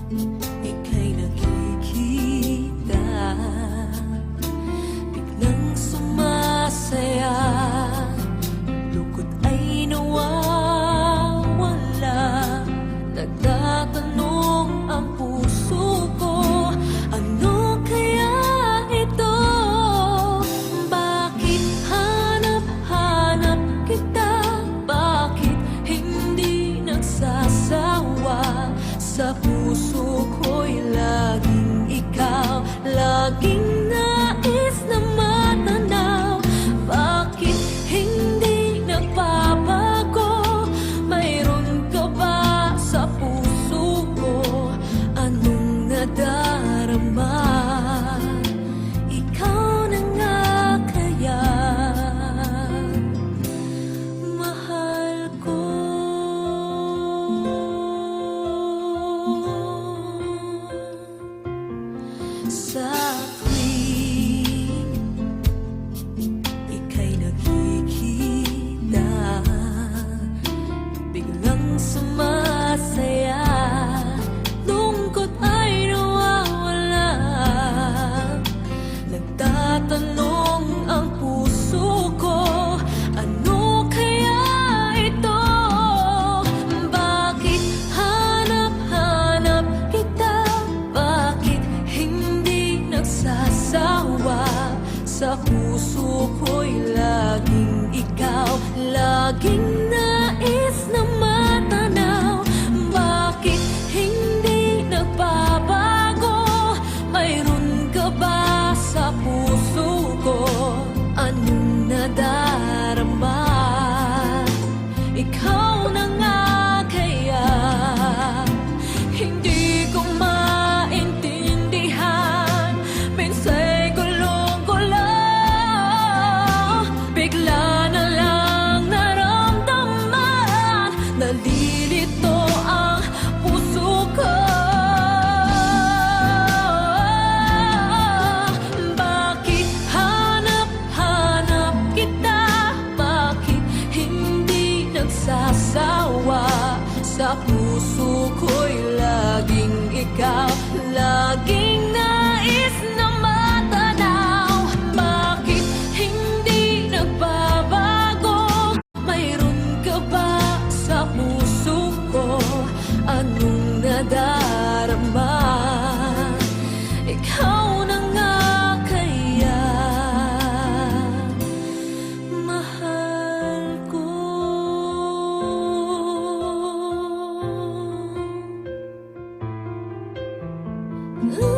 ika'y nakikita, biglang sumasaya, lungkot ay nawawala. Nagtatanong ang puso ko, ano kaya ito? Bakit hanap-hanap kita? Bakit hindi nagsasawa? Sa puso ko'y laging ikaw, laging nais na matanaw. Bakit hindi nagbabago? Mayroon ka ba sa puso ko? Anong nadarama? Ikaw na nga kaya, mahal ko. Sa tuwing ika'y nakikita, biglang sumasaya, lungkot ay nawawala. Nagtatanong ang puso ko, ano kaya ito? Bakit hanap-hanap kita? Bakit hindi nagsasawa? Sa puso ko'y laging ikaw, laging nais na matanaw. Bakit hindi nagbabago? Mayroon ka ba sa puso ko? Anong nadarama? Ikaw na nga kaya, hindi ko maintindihan. Minsa'y gulong-gulo, bigla na lang naramdaman. Nalilito ang puso ko. Bakit hanap-hanap kita? Bakit hindi nagsasawa? Sa puso ko'y laging ikaw, laging nais na matanaw. Bakit hindi nagbabago? Mayroon ka ba sa puso ko? Anong nadarama? Ikaw na nga kaya, mahal ko. Ooh.